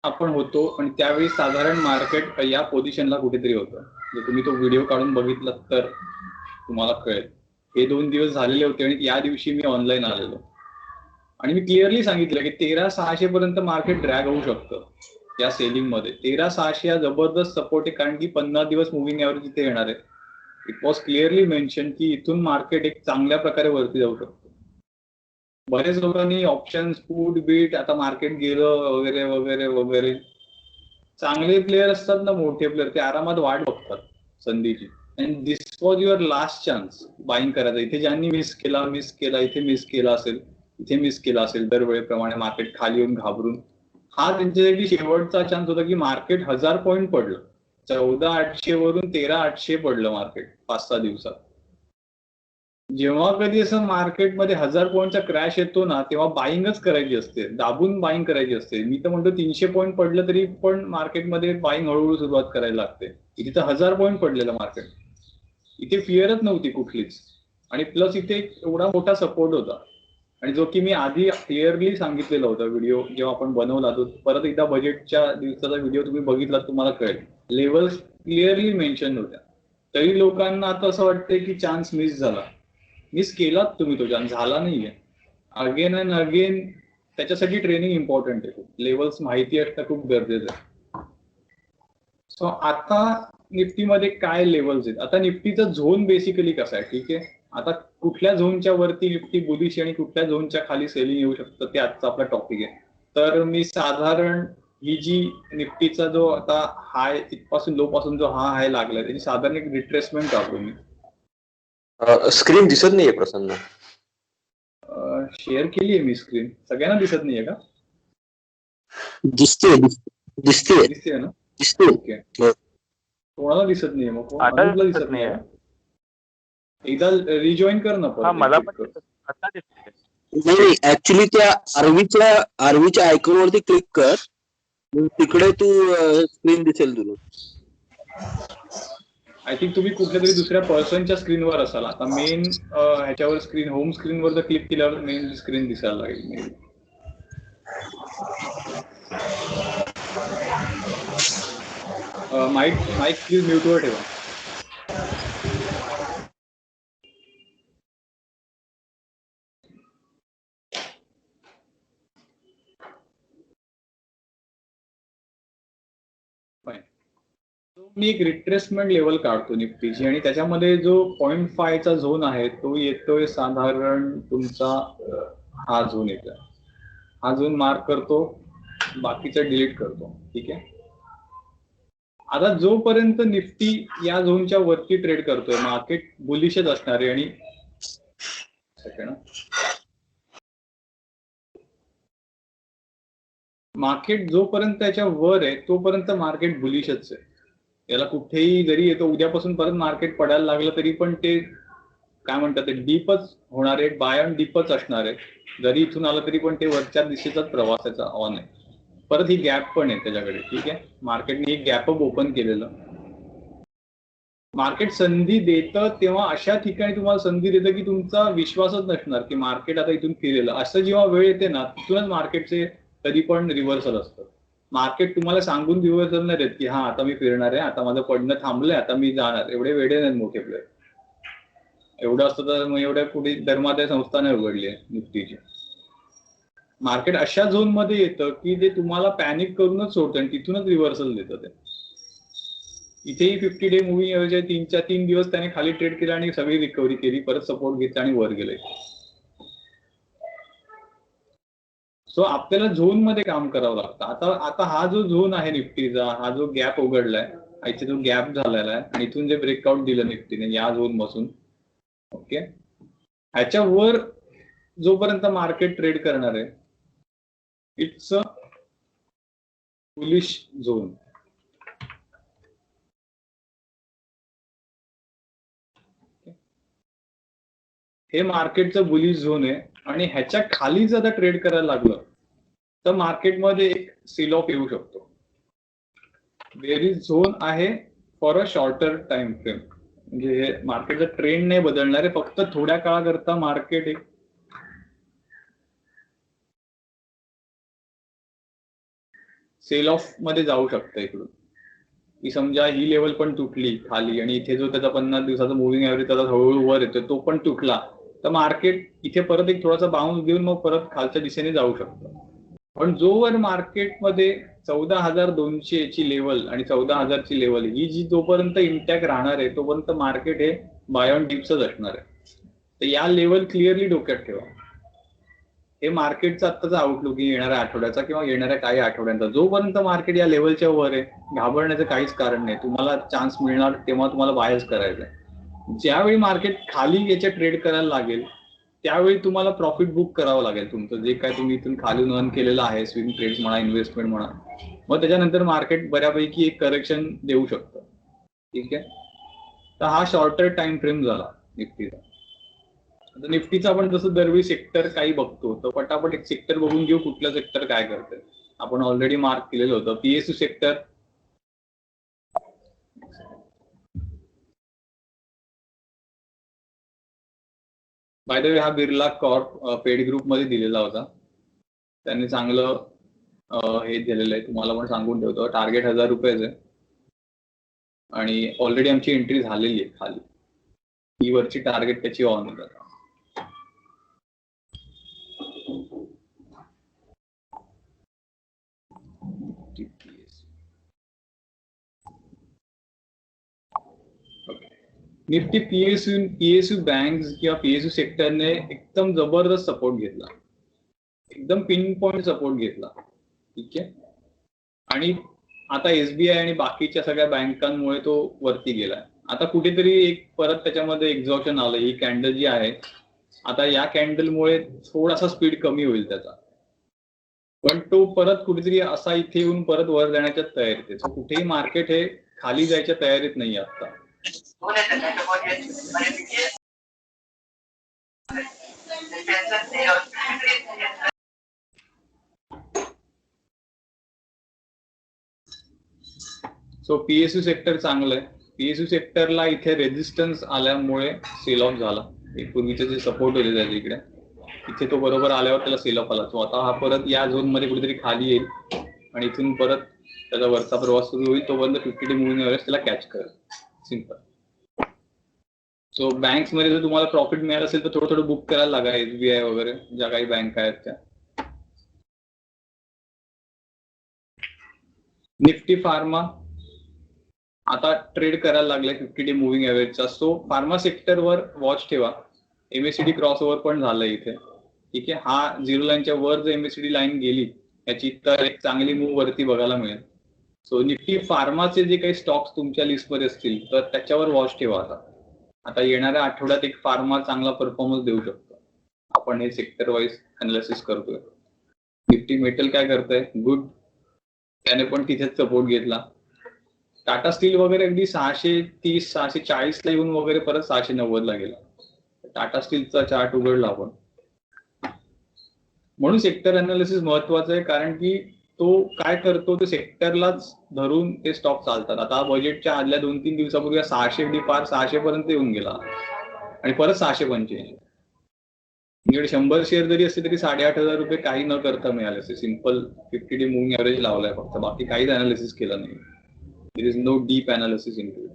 आपण होतो आणि त्यावेळी साधारण मार्केट या पोझिशनला कुठेतरी होतं. जर तुम्ही तो व्हिडिओ काढून बघितला तर तुम्हाला कळेल. हे 2 दिवस झालेले होते आणि या दिवशी मी ऑनलाईन आलेलो आणि मी क्लिअरली सांगितलं की 13,600 पर्यंत मार्केट ड्रॅग होऊ शकतं या सेलिंग मध्ये. 13,600 हा जबरदस्त सपोर्ट आहे, कारण की 15 दिवस मुव्हिंग ॲव्हरेज इथे येणार आहे. इट वॉज क्लिअरली मेन्शन की इथून मार्केट एक चांगल्या प्रकारे वरती जाऊ शकतो. बरेच लोकांनी ऑप्शन्स पुट बीट आता मार्केट गेलं वगैरे वगैरे वगैरे. चांगले प्लेयर असतात ना, मोठे प्लेयर, ते आरामात वाट बघतात संधीची. And this was your last chance buying करायचा. इथे ज्यांनी मिस केला इथे मिस केला असेल, इथे मिस केला असेल, दरवेळेप्रमाणे मार्केट खाली येऊन घाबरून, हा त्यांच्यासाठी शेवटचा चान्स होता की मार्केट 1000 पॉईंट पडलं. 14,800 वरून 13,800 पडलं मार्केट 5-6 दिवसात. जेव्हा कधी असं मार्केटमध्ये 1000 पॉईंटचा क्रॅश येतो ना, तेव्हा बाईंगच करायची असते, दाबून बाईंग करायची असते. मी तर म्हणतो 300 पॉईंट पडलं तरी पण मार्केटमध्ये बाईंग हळूहळू सुरुवात करायला लागते. इथे तर 1000 पॉईंट पडलेलं मार्केट, इथे फिअरच नव्हती कुठलीच. आणि प्लस इथे एवढा मोठा सपोर्ट होता, आणि जो की मी आधी क्लिअरली सांगितलेला होता व्हिडिओ जेव्हा आपण बनवला तो. परत एकदा बजेटच्या दिवसाचा व्हिडिओ तुम्ही बघितला तुम्हाला कळेल, लेवल्स क्लिअरली मेन्शन होत्या. तरी लोकांना आता असं वाटतंय की चान्स मिस झाला. मिस केलात तुम्ही, तो चान्स झाला नाहीये. अगेन अँड अगेन त्याच्यासाठी ट्रेनिंग इम्पॉर्टंट आहे. लेवल्स माहिती असणं खूप गरजेचं आहे. सो आता निफ्टीमध्ये काय लेवल्स आहेत, आता निफ्टीचा झोन बेसिकली कसा आहे, ठीक आहे. आता कुठल्या झोनच्या वरती निफ्टी बुलिश आणि कुठल्या झोनच्या खाली सेलिंग येऊ शकतं ते आजचा आपला टॉपिक आहे. तर मी साधारण ही जी निफ्टीचा जो आता हाय इथपासून लो पासून जो हा हाय लागलाय त्याची साधारण एक रिट्रेसमेंट काढतो मी. स्क्रीन दिसत नाहीये प्रसन्न. शेअर केली आहे मी स्क्रीन, सगळ्यांना दिसत नाहीये का? दिसते दिसते ना? दिसते. ओके. कोणाला दिसत नाहीये मग? कोणाला दिसत नाहीये? एकदा रिजॉईन कर ना परत. मला पण आता दिसते. नाही, ऍक्च्युली त्या आरवीच्या आयकॉन वरती क्लिक कर, तिकडे तू स्क्रीन दिसेल तुला. आय थिंक तुम्ही कुठल्या तरी दुसऱ्या पर्सनच्या स्क्रीनवर असाल. आता मेन ह्याच्यावर स्क्रीन, होम स्क्रीनवर जर क्लिक केल्यावर मेन स्क्रीन दिसायला लागेल. माईक प्लीज म्यूटवर ठेवा. मी एक रिट्रेसमेंट लेवल काढतो निफ्टीची, आणि त्याच्यामध्ये जो 0.5चा झोन आहे तो येतोय साधारण तुमचा हा झोन येतोय. हा झोन मार्क करतो, बाकीचा डिलीट करतो, ठीक आहे. आता जोपर्यंत निफ्टी या झोनच्या वरती ट्रेड करतोय मार्केट बुलिशच असणार आहे. आणि मार्केट जोपर्यंत त्याच्या वर आहे तोपर्यंत मार्केट बुलिशच आहे. याला कुठेही जरी येतो उद्यापासून परत मार्केट पडायला लागलं तरी पण ते काय म्हणतात ते डीपच होणार आहे, बाय ऑन डीपच असणार आहे. जरी इथून आलं तरी पण ते वरच्या दिशेचाच प्रवासाचा ऑन आहे. परत ही गॅप पण आहे त्याच्याकडे, ठीक आहे. मार्केटने एक गॅप अप ओपन केलेलं. मार्केट संधी देतं तेव्हा अशा ठिकाणी तुम्हाला संधी देतं की तुमचा विश्वासच नसणार की मार्केट आता इथून फिरेल. असं जेव्हा वेळ येते ना तिथूनच मार्केटचे कधी पण रिव्हर्सल असतं. मार्केट तुम्हाला सांगून रिव्हर्सल नाही देत की हा आता मी फिरणार आहे, आता माझं पडणं थांबलंय, आता मी जाणार. एवढे वेडे नाहीत मोठे प्लेयर. एवढं असतं तर मग एवढ्या कुठे धर्मादाय संस्था नाही उघडली आहे निफ्टीची. मार्केट अशा झोन मध्ये येतं की ते तुम्हाला पॅनिक करूनच सोडतं आणि तिथूनच रिव्हर्सल देतं ते. इथेही 50 डे मुव्हिंग ॲव्हरेज 3 दिवस त्याने खाली ट्रेड केला आणि सगळी रिकव्हरी केली, परत सपोर्ट घेतला आणि वर गेले. सो आपल्याला झोन मध्ये काम करावं लागतं. आता हा जो झोन आहे निफ्टीचा, हा जो गॅप उघडलाय, इथे जो गॅप झालेला आहे आणि इथून जे ब्रेकआउट दिलं निफ्टीने या झोन पासून, ओके, ह्याच्यावर जोपर्यंत मार्केट ट्रेड करणार आहे इट्स अ बुलिश झोन. हे मार्केटचं बुलिश झोन आहे आणि ह्याच्या खाली जर ट्रेड करायला लागलं तर मार्केटमध्ये एक सेल ऑफ येऊ शकतो. बेरीज झोन आहे for a shorter time frame. म्हणजे मार्केटचा ट्रेंड नाही बदलणार आहे, फक्त थोड्या काळाकरता मार्केट एक सेल ऑफ मध्ये जाऊ शकतं इकडून, की समजा ही लेवल पण तुटली खाली आणि इथे जो त्याचा 50 दिवसाचा मुव्हिंग ऍव्हरेज त्याचा हळूहळू वर येतो तो पण तुटला, तर मार्केट इथे परत एक थोडासा बाउन्स देऊन मग परत खालच्या दिशेने जाऊ शकतं. पण जोवर मार्केटमध्ये 14,200 ची लेवल आणि 14,000 ची लेवल ही जी जोपर्यंत इंटॅक्ट राहणार आहे तोपर्यंत मार्केट हे बाय ऑन डिप्सच असणार आहे. तर या लेवल क्लिअरली डोक्यात ठेवा. हे मार्केटचा आत्ताचा आउटलुक येणाऱ्या आठवड्याचा किंवा येणाऱ्या काही आठवड्यांचा, जोपर्यंत मार्केट या लेवलच्या वर आहे घाबरण्याचं काहीच कारण नाही. तुम्हाला चान्स मिळणार तेव्हा तुम्हाला बायच करायचंय. ज्यावेळी मार्केट खाली याच्या ट्रेड करायला लागेल त्यावेळी तुम्हाला प्रॉफिट बुक करावं लागेल. तुमचं जे काय तुम्ही इथून खालून अर्न केलेलं आहे, स्विंग ट्रेड्स म्हणा, इन्व्हेस्टमेंट म्हणा, मग त्याच्यानंतर मार्केट बऱ्यापैकी एक करेक्शन देऊ शकतं. ठीक आहे, तर हा शॉर्टर टाइम फ्रेम झाला निफ्टीचा. आता निफ्टीचा आपण जसं दरवेळी सेक्टर काही बघतो तर पटापट एक सेक्टर बघून घेऊ कुठलं सेक्टर काय करतंय. आपण ऑलरेडी मार्क केलेलं होतं PSU sector. By the way हा बिर्ला कॉर्प पेड ग्रुप मध्ये दिलेला होता. त्यांनी चांगलं हे दिलेलं आहे, तुम्हाला पण सांगून ठेवतो. टार्गेट 1000 रुपयाचं आहे आणि ऑलरेडी आमची एंट्री झालेली आहे खाली. ही वरची टार्गेट त्याची ऑन होत आता. निफ्टी पीएसयू बँक किंवा पीएसयू सेक्टरने एकदम जबरदस्त सपोर्ट घेतला, एकदम पिन पॉइंट सपोर्ट घेतला. ठीक आहे, आणि आता एसबीआय आणि बाकीच्या सगळ्या बँकांमुळे तो वरती गेलाय. आता कुठेतरी एक परत त्याच्यामध्ये एक्झॉशन आलं. ही कॅन्डल जी आहे आता या कॅन्डलमुळे थोडासा स्पीड कमी होईल त्याचा, पण तो परत कुठेतरी असा इथे येऊन परत वर जाण्याच्या तयारीत आहे. कुठेही मार्केट हे खाली जायच्या तयारीत नाही आता. सो पीएसयू सेक्टर चांगलं आहे. पीएसयू सेक्टरला इथे रेजिस्टन्स आल्यामुळे सेल ऑफ झाला. एक पूर्वीचे जे सपोर्ट होते त्याच्या इकडे इथे तो बरोबर आल्यावर त्याला सेल ऑफ आला. सो आता हा परत या झोन मध्ये कुठेतरी खाली येईल आणि इथून परत त्याचा वरचा प्रवास सुरू होईल. तोपर्यंत 50 डे मुव्हिंग ऍव्हरेज त्याला कॅच करेल. सिंपल. सो बँक्स मध्ये जर तुम्हाला प्रॉफिट मिळालं असेल तर थोडं थोडं बुक करायला लागा. एसबीआय वगैरे ज्या काही बँक आहेत त्या. निफ्टी फार्मा आता ट्रेड करायला लागलाय 50 डे मुव्हिंग ऍव्हरेजचा. सो फार्मा सेक्टरवर वॉच ठेवा. एमएससीडी क्रॉसओव्हर पण झालंय इथे. ठीक आहे, हा झिरो लाईनच्या वर जर एमएससीडी लाईन गेली याची तर एक चांगली मूव्ह वरती बघायला मिळेल. सो निफ्टी फार्माचे जे काही स्टॉक्स तुमच्या लिस्टमध्ये असतील तर त्याच्यावर वॉच ठेवा. आता येणाऱ्या आठवड्यात एक फार्मा चांगला परफॉर्मन्स देऊ शकतो. आपण हे सेक्टर वाईज अनालिसिस करतोय. निफ्टी मेटल काय करतंय, गुड, त्याने पण तिथेच सपोर्ट घेतला. टाटा स्टील वगैरे अगदी 630 640 ला येऊन वगैरे परत 690 ला गेला. टाटा स्टीलचा चार्ट उघडला आपण. म्हणून सेक्टर अनालिसिस महत्वाचं आहे, कारण की तो काय करतो ते सेक्टरलाच धरून ते स्टॉक चालतात. आता बजेटच्या आदल्या 2-3 दिवसापूर्वी 600 डी पार 600 पर्यंत येऊन गेला आणि परत 685. म्हणजे 100 शेअर जरी असते तरी 8,500 रुपये काही न करता मिळाले असते. सिंपल 50 डे मुव्हिंग ऍव्हरेज लावलाय फक्त, बाकी काहीच अनालिसिस केलं नाही. There is no deep analysis into it.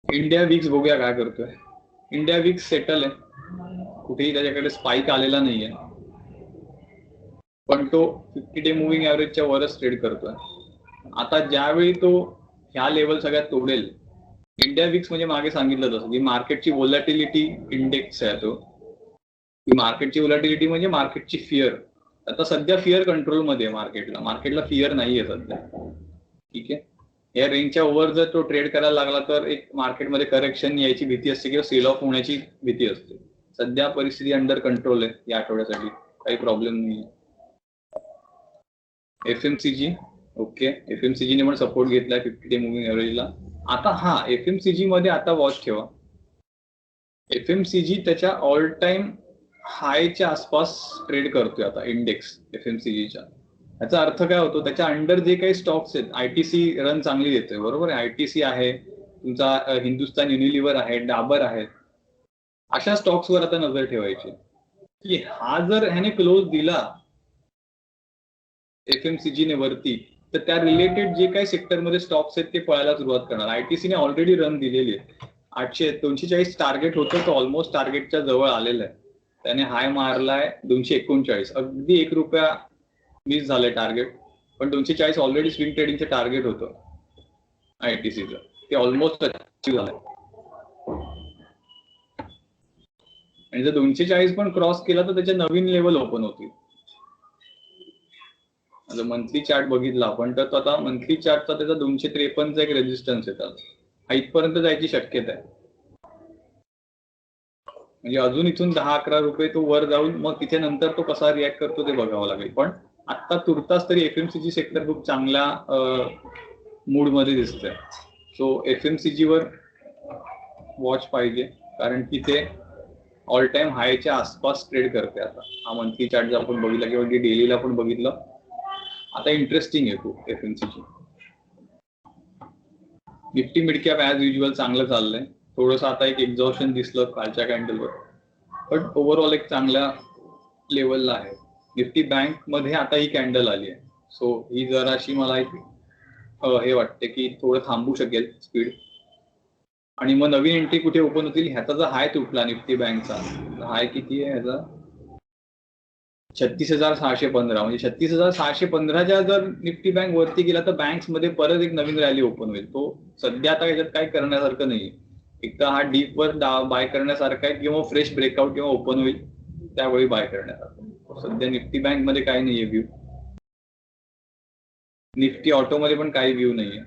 India VIX बघूया काय करतोय. इंडिया विक्स सेटल आहे, कुठेही त्याच्याकडे स्पाइक आलेला नाहीये, पण तो 50 डे मुव्हिंग ऍव्हरेजच्या वरच ट्रेड करतोय. आता ज्यावेळी तो ह्या लेवल सगळ्यात तोडेल, इंडिया विक्स म्हणजे मागे सांगितलं तसं की मार्केटची व्होलॅटिलिटी इंडेक्स आहे तो. मार्केटची व्होलॅटिलिटी म्हणजे मार्केटची फिअर. आता सध्या फिअर कंट्रोलमध्ये आहे मार्केटला फिअर नाहीये सध्या. ठीक आहे, या रेंजच्या ओव्हर जर तो ट्रेड करायला लागला तर एक मार्केटमध्ये करेक्शन यायची भीती असते किंवा सेल ऑफ होण्याची भीती असते. सध्या परिस्थिती अंडर कंट्रोल आहे या आठवड्यासाठी, काही प्रॉब्लेम नाही. एफएमसीजी ओके, एफएमसीजीने पण सपोर्ट घेतलाय 50 डे मुव्हिंग ऍव्हरेजला. आता एफएमसीजी मध्ये आता वॉच ठेवा. एफएमसीजी त्याच्या ऑल टाइम हायच्या आसपास ट्रेड करतोय आता इंडेक्स FMCGच्या. याचा अर्थ काय होतो, त्याच्या अंडर जे काही स्टॉक्स आहेत, ITC रन चांगली देतोय, बरोबर आहे. ITC आहे, तुमचा हिंदुस्तान युनिलिव्हर आहे, डाबर आहे. अशा स्टॉक्सवर आता नजर ठेवायची की हा जर ह्याने क्लोज दिला FMCG वरती, तर त्या रिलेटेड जे काही सेक्टरमध्ये स्टॉक्स आहेत ते पळायला सुरुवात करणार. ITC ने ऑलरेडी रन दिलेली आहे. 240 टार्गेट होतं, तो ऑलमोस्ट टार्गेटच्या जवळ आलेलं आहे. त्याने हाय मारलाय 239, अगदी ₹1 मिस झालंय टार्गेट, पण 240 ऑलरेडी स्विंग ट्रेडिंगचं टार्गेट होतं ITCचं, ते ऑलमोस्ट अचीव झालंय. आणि जर 240 पण क्रॉस केला तर त्याच्या नवीन लेवल ओपन होतील. आता मंथली चार्ट बघितला आपण तर तो आता मंथली चार्टचा त्याचा 253चा एक रेजिस्टन्स येतात, इथपर्यंत जायची शक्यता आहे. म्हणजे अजून इथून 10-11 रुपये तो वर जाऊन मग तिथे नंतर तो कसा रिॲक्ट करतो ते बघावं लागेल. पण आता तुर्तास तरी FMCG सेक्टर खूप चांगल्या मूड मध्ये दिसतंय. सो FMCG वर वॉच पाहिजे, कारण की ते ऑल टाइम हायच्या आसपास ट्रेड करते आता. हा मंथली चार्ट जर आपण बघितला किंवा डेलीला पण बघितलं, आता इंटरेस्टिंग आहे खूप FMCG. Nifty mid cap as usual चांगलं चाललंय. थोडंसं आता एक एक्झॉशन दिसलं कालच्या कॅन्डलवर, पण ओव्हरऑल एक चांगल्या लेवलला आहे. निफ्टी बँक मध्ये आता ही कॅन्डल आली आहे, सो ही जराशी मला एक हे वाटते की थोडं थांबू शकेल स्पीड, आणि मग नवीन एंट्री कुठे ओपन होतील. ह्याचा जर हाय तुटला निफ्टी बँकचा, हाय किती आहे ह्याचा 36,615, म्हणजे 36,615च्या जर निफ्टी बँक वरती गेला तर बँक्स मध्ये परत एक नवीन रॅली ओपन होईल. तो सध्या आता याच्यात काय करण्यासारखं नाहीये. एक तर हा डीप वर बाय करण्यासारखा आहे, किंवा फ्रेश ब्रेकआउट किंवा ओपन होईल त्यावेळी बाय करण्यासारखं. सध्या निफ्टी बँक मध्ये काही नाहीये व्ह्यू. निफ्टी ऑटो मध्ये पण काही व्ह्यू नाहीये.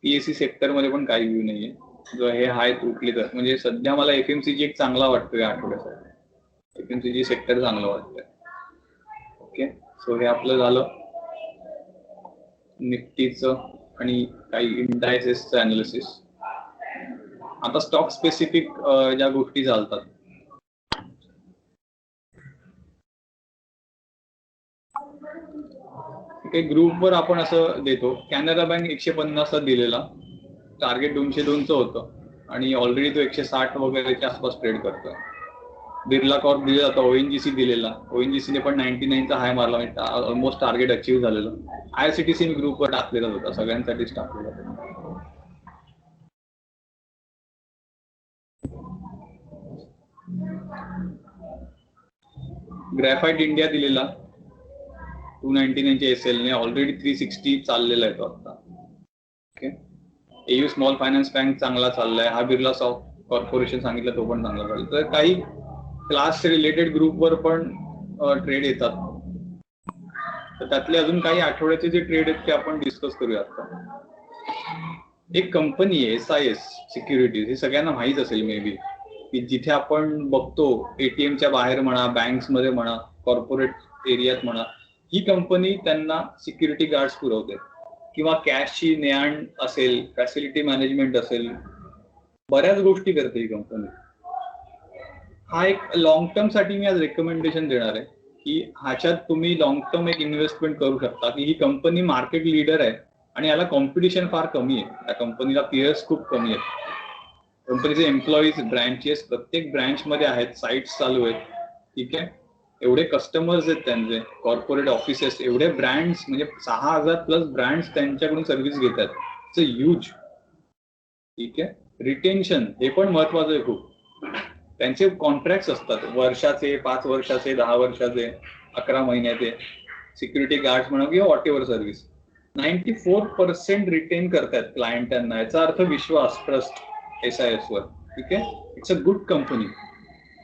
PSE सेक्टर मध्ये पण काही व्ह्यू नाहीये. जर हे हाय तुटले तर म्हणजे सध्या मला FMCG एक चांगला वाटतोय या आठवड्यासाठी. FMCG सेक्टर चांगलं वाटतंय. ओके, सो हे आपलं झालं निफ्टीचं आणि काही इंडायसेसचं अनालिसिस. आता स्टॉक स्पेसिफिक ज्या गोष्टी चालतात, काही ग्रुपवर आपण असं देतो. कॅनरा बँक 150 दिलेला, टार्गेट 202चं होतं आणि ऑलरेडी तो 160 वगैरेच्या आसपास ट्रेड करतोय. बिर्ला कॉर्प दिलेला होता, ONGC दिलेला, ONGC ने पण 99चा हाय मारला, म्हणजे ऑलमोस्ट टार्गेट अचीव्ह झालेलं. IRCTC ग्रुपवर टाकलेला होता, सगळ्यांसाठीच टाकलेला होता. ग्रॅफाइट इंडिया दिलेला 299च्या SL ने, ऑलरेडी 360 चाललेला आहे तो आता. Okay, AU small finance bank चांगला चाललाय. हा बिर्ला सॉफ्ट कॉर्पोरेशन सांगितलं, तो पण चांगला चालला. तर काही क्लास रिलेटेड ग्रुपवर पण ट्रेड येतात. तर त्यातले अजून काही आठवड्याचे जे ट्रेड आहेत ते आपण डिस्कस करूया आता. एक कंपनी आहे SIS सिक्युरिटीज, हे सगळ्यांना माहित असेल मे बी, की जिथे आपण बघतो ATMच्या बाहेर म्हणा, बँक्स मध्ये म्हणा, कॉर्पोरेट एरियात म्हणा, ही कंपनी त्यांना सिक्युरिटी गार्ड्स पुरवते, किंवा कॅशची ने-आण असेल, फॅसिलिटी मॅनेजमेंट असेल, बऱ्याच गोष्टी करते ही कंपनी. हा एक लॉंग टर्म साठी मी आज रेकमेंडेशन देणार आहे की ह्याच्यात तुम्ही लॉंग टर्म एक इन्व्हेस्टमेंट करू शकता, की ही कंपनी मार्केट लीडर आहे आणि याला कॉम्पिटिशन फार कमी आहे. त्या कंपनीला पियर्स खूप कमी आहेत. कंपनीचे एम्प्लॉईज, ब्रँचेस प्रत्येक ब्रँच मध्ये आहेत, साईट्स चालू आहेत. ठीक आहे, एवढे कस्टमर्स आहेत त्यांचे, कॉर्पोरेट ऑफिसेस, एवढे ब्रँड्स, म्हणजे 6,000+ ब्रँड्स त्यांच्याकडून सर्व्हिस घेतात. It's a huge. ठीक आहे, रिटेन्शन हे पण महत्वाचं आहे खूप. त्यांचे कॉन्ट्रॅक्ट असतात वर्षाचे, 5 वर्षाचे, 10 वर्षाचे, 11 महिन्याचे. सिक्युरिटी गार्ड म्हणा किंवा वॉट एव्हर सर्व्हिस, 94% रिटेन करतात क्लायंटांना. याचा अर्थ विश्वास, ट्रस्ट SIS वर. ठीक आहे, it's a good company.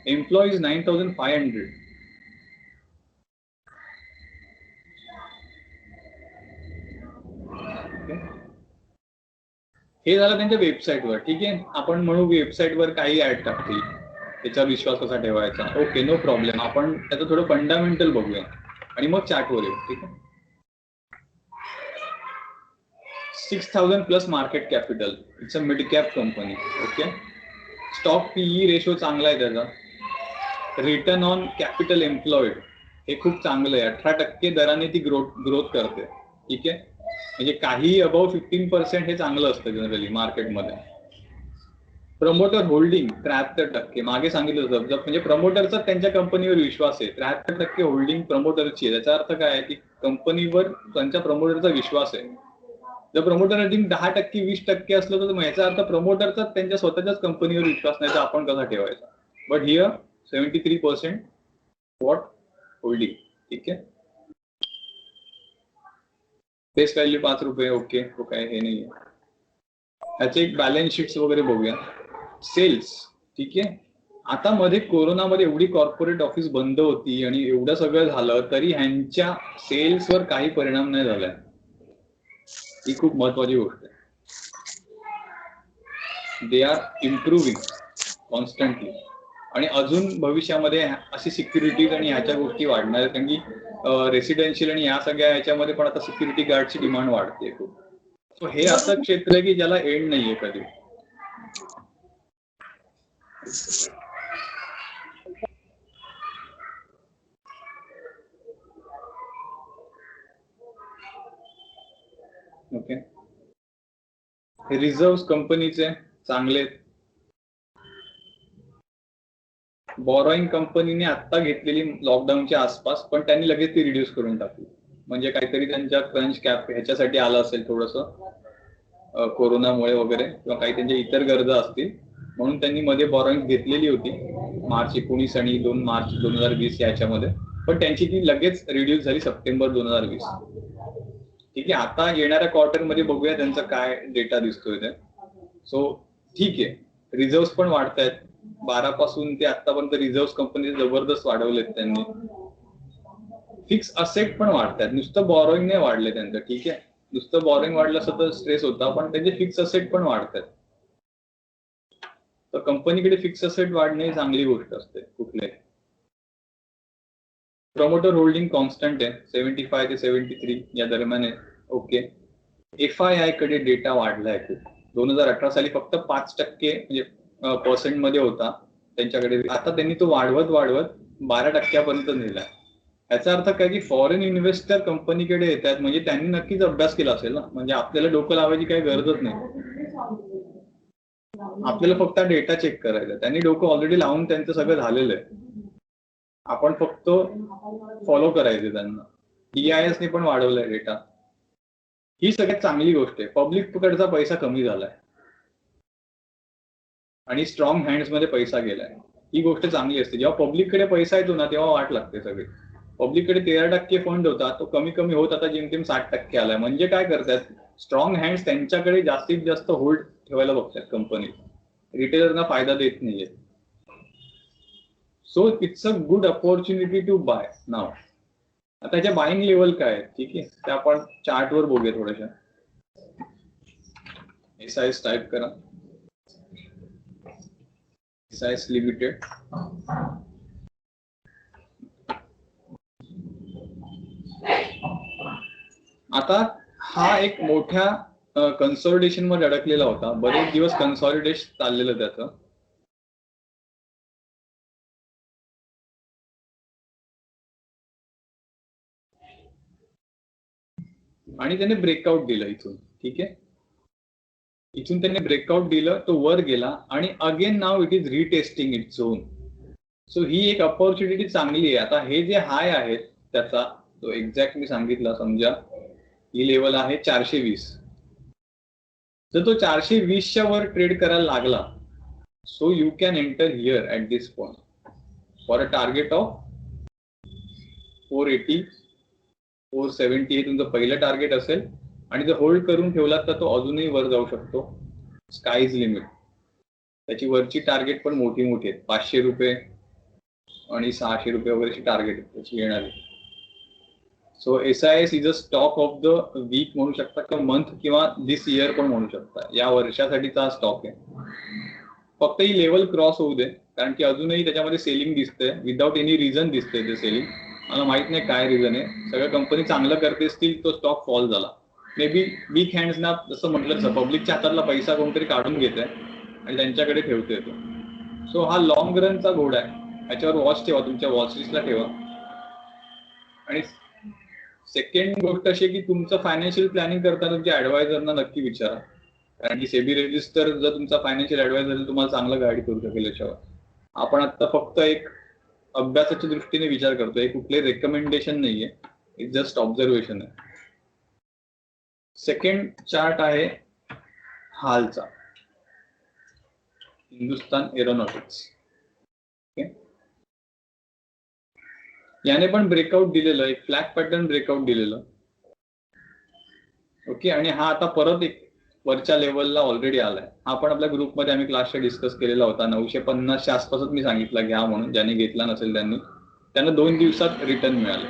Employees 9,500. हे झालं त्यांच्या वेबसाईटवर. ठीक आहे, आपण म्हणू वेबसाईटवर काही ऍड टाकतील, त्याच्यावर विश्वास कसा ठेवायचा. Okay, no problem. आपण त्याचं थोडं फंडामेंटल बघूया आणि मग चार्टवर येऊ. ठीक आहे, 6,000+ market capital, it's a mid cap company. Okay, stock PE ratio चांगला आहे त्याचा, रिटर्न ऑन कॅपिटल एम्प्लॉइड हे खूप चांगलं आहे. 18% दराने ती ग्रोथ करते. ठीक आहे, म्हणजे काही अबाव 15% हे चांगलं असतं जनरली मार्केटमध्ये. Promoter holding 73%. मागे सांगितलं होतं म्हणजे प्रमोटरचा त्यांच्या कंपनीवर विश्वास आहे. 73% होल्डिंग प्रमोटरची आहे. त्याचा अर्थ काय आहे की कंपनीवर त्यांच्या प्रमोटरचा विश्वास आहे. जर प्रमोटर होल्डिंग 10%, 20% असलं तर याचा अर्थ प्रमोटरचा त्यांच्या स्वतःच्याच कंपनीवर विश्वास नाही तर आपण कसा ठेवायचा. But here 73% what holding. ठीक आहे, फेस व्हॅल्यू 5 रुपये. ओके, तो काय हे नाही आहे. ह्याचे एक बॅलन्स शीट्स वगैरे बघूया. सेल्स, ठीक आहे, आता मध्ये कोरोनामध्ये एवढी कॉर्पोरेट ऑफिस बंद होती आणि एवढं सगळं झालं तरी ह्यांच्या सेल्सवर काही परिणाम नाही झालाय. ही खूप महत्वाची गोष्ट आहे. They are improving constantly. आणि अजून भविष्यामध्ये अशी सिक्युरिटीज आणि ह्याच्या गोष्टी वाढणार आहेत, कारण की रेसिडेन्शियल आणि या सगळ्या ह्याच्यामध्ये पण आता सिक्युरिटी गार्डची डिमांड वाढते खूप. सो हे असं क्षेत्र आहे की ज्याला एंड नाहीये कधी. ओके, रिझर्व्ह कंपनीचे चांगले. बॉरोईंग कंपनीने आता घेतलेली लॉकडाऊनच्या आसपास, पण त्यांनी लगेच ती रिड्यूस करून टाकली. म्हणजे काहीतरी त्यांच्या क्रंच कॅप ह्याच्यासाठी आलं असेल थोडंसं कोरोनामुळे वगैरे, किंवा काही त्यांच्या इतर गरजा असतील म्हणून त्यांनी मध्ये बॉरोईंग घेतलेली होती मार्च 19 आणि 2 मार्च 2020 याच्यामध्ये, पण त्यांची ती लगेच रिड्यूस झाली सप्टेंबर 2020. ठीक आहे, आता येणाऱ्या क्वार्टर मध्ये बघूया त्यांचा काय डेटा दिसतोय ते. सो ठीक आहे, रिझर्व्ह पण वाढतायत. 12 पासून ते आतापर्यंत रिझर्व्ह कंपनी जबरदस्त वाढवलेत त्यांनी. फिक्स असेट पण वाढतात, नुसतं बॉरोईंग नाही वाढले त्यांचं. ठीक आहे, नुसतं बॉरोईंग वाढलं असं तर स्ट्रेस होता, पण त्यांचे फिक्स असेट पण वाढतात. तर कंपनीकडे फिक्स असेट वाढणे ही चांगली गोष्ट असते कुठले. प्रमोटर होल्डिंग कॉन्स्टंट आहे, 75 ते 73 या दरम्यान आहे. ओके, FII कडे डेटा वाढलाय खूप. 2018 साली फक्त 5% म्हणजे पर्सेंट मध्ये होता त्यांच्याकडे, आता त्यांनी तो वाढवत 12% नेलाय. याचा अर्थ काय की फॉरेन इन्व्हेस्टर कंपनीकडे येतात, म्हणजे त्यांनी नक्कीच अभ्यास केला असेल ना. म्हणजे आपल्याला डोकं लावायची काही गरजच नाही, आपल्याला फक्त डेटा चेक करायचा. त्यांनी डोकं ऑलरेडी लावून त्यांचं सगळं झालेलं आहे, आपण फक्त फॉलो करायचे त्यांना. DIS ने पण वाढवलाय डेटा. ही सगळ्यात चांगली गोष्ट आहे. पब्लिक कडचा पैसा कमी झालाय आणि स्ट्रॉंग हँड्स मध्ये पैसा गेलाय, ही गोष्ट चांगली असते. जेव्हा पब्लिककडे पैसा येतो ना तेव्हा वाट लागते सगळी. पब्लिककडे 13% फंड होता, तो कमी कमी होत आता जेमतेम 60% आलाय. म्हणजे काय करतात, स्ट्रॉंग हँड्स त्यांच्याकडे जास्तीत जास्त होल्ड ठेवायला बघतात कंपनी, रिटेलरना फायदा देत नाहीये. So it's a good opportunity to buy now. आता त्याच्या बाईंग लेवल काय आहे, ठीक आहे, ते आपण चार्टवर बघूया थोड्याशा. SIS टाईप करा, SIS लिमिटेड. आता हा एक मोठ्या कन्सॉलिडेशन मध्ये अडकलेला होता, बरेच दिवस कन्सॉलिडेशन चाललेलं त्याचं. आणि त्याने ब्रेकआउट दिलं इथून. ठीक आहे, इथून त्याने ब्रेकआउट दिलं, तो वर गेला आणि again now it is retesting it zone. So ही एक अपॉर्च्युनिटी चांगली आहे. आता हे जे हाय आहेत त्याचा तो एक्झॅक्ट मी सांगितला, समजा ही लेवल आहे 420. जर तो 420च्या वर ट्रेड करायला लागला, so you can enter here at this point for a target of 480, 470 हे तुमचं पहिलं टार्गेट असेल. आणि जर होल्ड करून ठेवलात तर तो अजूनही वर जाऊ शकतो. स्कायज लिमिट. त्याची वरची टार्गेट पण मोठी मोठी आहेत, 500 रुपये आणि 600 रुपये वगैरेची टार्गेट त्याची येणारी. So SIS is a stock of the week म्हणू शकता, किंवा मंथ, किंवा दिस इयर पण म्हणू शकता. या वर्षासाठीचा हा स्टॉक आहे. फक्त ही लेवल क्रॉस होऊ दे, कारण की अजूनही त्याच्यामध्ये सेलिंग दिसते विदाउट एनी रिझन दिसते ते सेलिंग. मला माहित नाही काय रिझन आहे. सगळ्या कंपनी चांगलं करते असतील, तो स्टॉक फॉल झाला. मे बी वीक हँड्सना, जसं म्हटलं तसं पब्लिकच्या हातातला पैसा कोणतरी काढून घेत आहे आणि त्यांच्याकडे ठेवतोय तो. सो हा लॉंग रनचा घोडा आहे. याच्यावर वॉच ठेवा, तुमच्या वॉच लिस्टला ठेवा. आणि सेकंड गोष्ट अशी की तुमचं फायनान्शियल प्लॅनिंग करताना तुमच्या ऍडवायझरना नक्की विचारा, कारण की सेबी रजिस्टर जर तुमचा फायनान्शियल ऍडवायझर तुम्हाला चांगलं गाईड करू शकेल याच्यावर. आपण आता फक्त एक अभ्यासाच्या दृष्टीने विचार करतोय, कुठले रेकमेंडेशन नाहीये, इट जस्ट ऑब्झर्वेशन आहे. सेकंड चार्ट आहे हालचा, हिंदुस्तान एरोनॉटिक्स. याने पण ब्रेकआउट दिलेलं, एक फ्लॅग पॅटर्न ब्रेकआउट दिलेलं. ओके, आणि हा आता परत एक वरच्या लेवलला ऑलरेडी आलाय. हा पण आपल्या ग्रुपमध्ये आम्ही क्लासला डिस्कस केलेला होता. 950च्या आसपासच मी सांगितलं घ्या म्हणून. ज्यांनी घेतला नसेल त्यांना 2 दिवसात रिटर्न मिळाले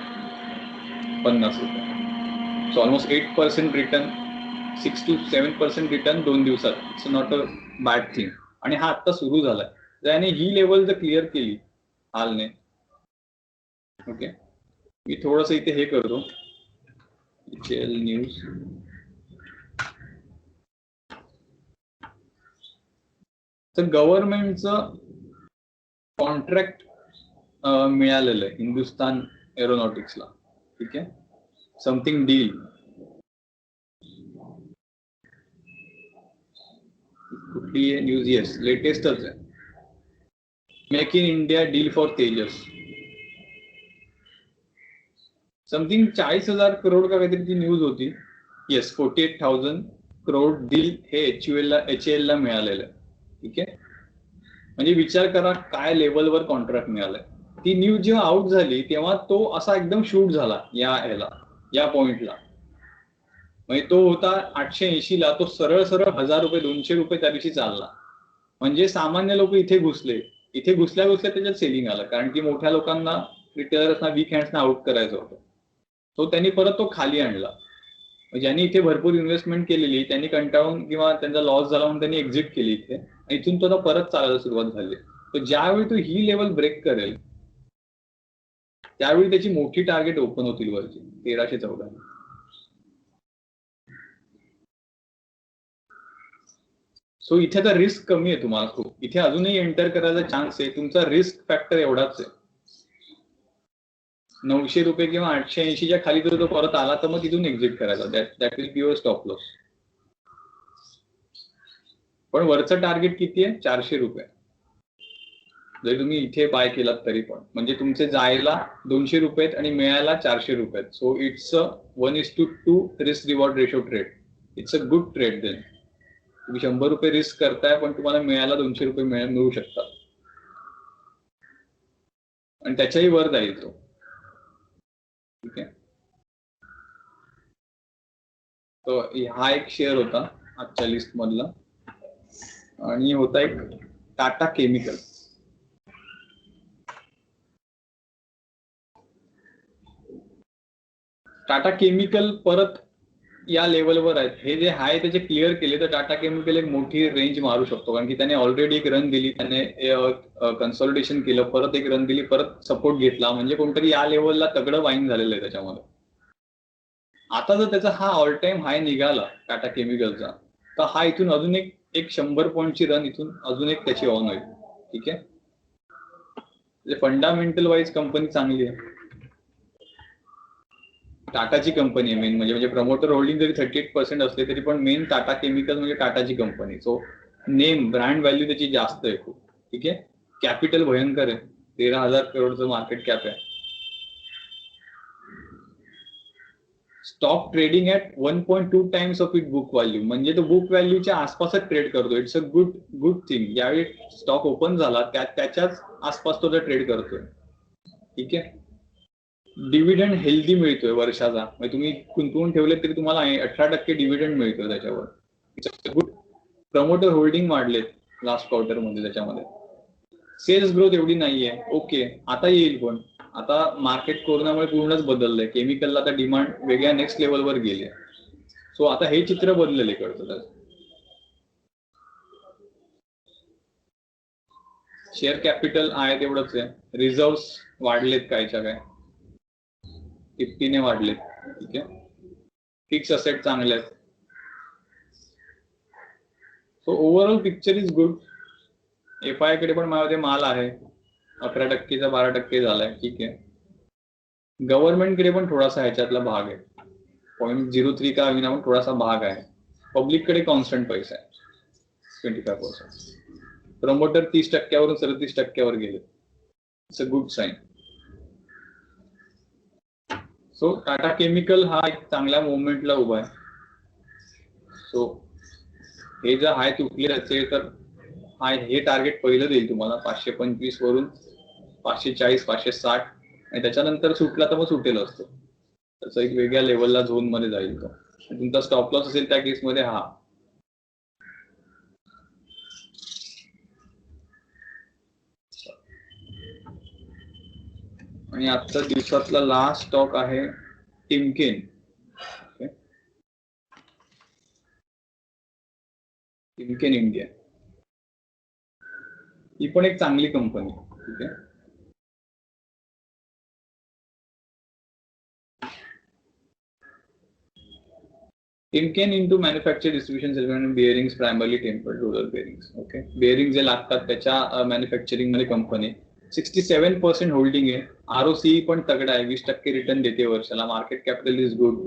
50 रुपये. So almost 8% return, 6 to 7% return 2 दिवसात. It's not a bad thing. आणि हा आता सुरू झालाय. त्याने ही लेवल जर क्लिअर केली हालने, ओके, मी थोडस इथे हे करतो, न्यूज. तर गव्हर्नमेंटचं कॉन्ट्रॅक्ट मिळालेलं आहे हिंदुस्तान एरोनॉटिक्सला. ठीक आहे, समथिंग डील. कुठली आहे न्यूज? येस, लेटेस्टच आहे. Make in India deal for Tejas. Something 40,000 crore का काहीतरी ती न्यूज होती. येस, 48,000 करोड डील हे HAL ला मिळालेलं आहे. ठीक आहे, म्हणजे विचार करा काय लेवलवर कॉन्ट्रॅक्ट मिळालंय. ती न्यूज जेव्हा आउट झाली तेव्हा तो असा एकदम शूट झाला या पॉइंटला. म्हणजे तो होता 880ला, तो सरळ 1000 रुपये 200 रुपये त्या दिवशी चालला. म्हणजे सामान्य लोक इथे घुसले घुसल्या त्याच्यात सेलिंग आलं, कारण की मोठ्या लोकांना, रिटेलर्सना, वीक हँड्सना आउट करायचं होतं. तो त्यांनी परत तो खाली आणला. ज्यांनी इथे भरपूर इन्व्हेस्टमेंट केलेली त्यांनी कंटाळून किंवा त्यांचा लॉस झाला म्हणून त्यांनी एक्झिट केली इथे. इथून तो परत चालायला सुरुवात झाली. तर ज्यावेळी तो ही लेवल ब्रेक करेल त्यावेळी त्याची मोठी टार्गेट ओपन होतील वरची 1314. सो इथे तर रिस्क कमी आहे तुम्हाला खूप. इथे अजूनही एंटर करायचा चान्स आहे. तुमचा रिस्क फॅक्टर एवढाच आहे. 900 रुपये किंवा 880च्या खाली जर तो परत आला तर मग तिथून एक्झिट करायचा. That will be your stop loss. पण वरचं टार्गेट किती आहे? 400 रुपये. जरी तुम्ही इथे बाय केलात तरी पण, म्हणजे तुमचे जायला 200 रुपये आणि मिळायला 400 रुपये. So it's a 1:2 risk reward ratio trade. It's a good trade. Then तुम्ही 100 रुपये रिस्क करताय पण तुम्हाला मिळायला 200 रुपये मिळू शकतात, आणि त्याच्याही वर जाईल तो. ठीक आहे, तो हा एक शेअर होता आजच्या लिस्ट मधला. आणि होता एक टाटा केमिकल. टाटा केमिकल परत या लेवलवर आहेत. हे जे हाय त्याचे क्लिअर केले तर टाटा केमिकल एक मोठी रेंज मारू शकतो, कारण की त्याने ऑलरेडी एक रन दिली, त्याने कन्सॉलिडेशन केलं, परत एक रन दिली, परत सपोर्ट घेतला. म्हणजे कोणतरी या लेवलला तगडं वाईन झालेलं आहे त्याच्यामध्ये. आता जर त्याचा हा ऑल टाइम हाय निघाला टाटा केमिकलचा, तर हा इथून अजून एक 100 पॉईंटची रन इथून अजून एक त्याची ऑन होईल. ठीक आहे, फंडामेंटल वाईज कंपनी चांगली आहे. टाटाची कंपनी आहे मेन, म्हणजे प्रमोटर होल्डिंग जरी 38% असले तरी पण मेन टाटा केमिकल म्हणजे टाटाची company. So name, brand value त्याची जास्त आहे खूप. ठीक आहे, कॅपिटल भयंकर आहे, 13,000 करोडचं मार्केट कॅप आहे. Stock trading at 1.2 times of it book value, म्हणजे तो बुक व्हॅल्यूच्या आसपासच ट्रेड करतो. It's a good thing. ज्यावेळी स्टॉक ओपन झाला त्याच्याच आसपास तो ट्रेड करतोय. ठीक आहे, डिव्हिडंड हेल्दी मिळतोय वर्षाचा. म्हणजे तुम्ही गुंतवून ठेवले तरी तुम्हाला 18% डिव्हिडंड मिळतोय त्याच्यावर. गुड. प्रमोटर होल्डिंग वाढलेत लास्ट क्वार्टर मध्ये त्याच्यामध्ये. सेल्स ग्रोथ एवढी नाहीये, ओके, आता येईल. पण आता मार्केट कोरोनामुळे पूर्णच बदललंय. केमिकलला आता डिमांड वेगळ्या नेक्स्ट लेवलवर गेली. सो आता हे चित्र बदलले इकडचं. शेअर कॅपिटल आहे तेवढंच आहे. रिझर्व्ह वाढलेत कायच्या काय, 50ने वाढलेत. ठीक आहे, फिक्स असेट चांगले आहेत. So overall picture is good. FI कडे पण माझ्यामध्ये माल आहे. 11% 12% झालाय, ठीक आहे. गव्हर्नमेंटकडे पण थोडासा ह्याच्यातला भाग आहे, 0.03 का विना पण थोडासा भाग आहे. पब्लिककडे कॉन्स्टंट पैसा आहे 25%. प्रमोटर 30%वरून 37%वर गेले. It's a good sign. So Tata chemical हा एक चांगल्या मोमेंटला उभा आहे. सो हे जर हाय तुटले असेल तर हे टार्गेट पहिलं देईल तुम्हाला 525 वरून 540 560, आणि त्याच्यानंतर सुटला तर मग सुटेल असतो. त्याचा एक वेगळ्या लेवलला झोन मध्ये जाईल तो. तुमचा स्टॉप लॉस असेल त्या केसमध्ये हा. आणि आजच्या दिवसातला लास्ट स्टॉक आहे टिमकेन. टिमकेन इंडिया ही पण एक चांगली कंपनी, ठीक आहे. Timken into manufacture distribution segment bearings, primarily tempered roller bearings. Okay, bearing जे लागतात त्याच्या मॅन्युफॅक्चरिंग मध्ये कंपनी 67% होल्डिंग आहे. आरओसी पण तगडा आहे, 20% रिटर्न देते वर्षाला. Market capital is good.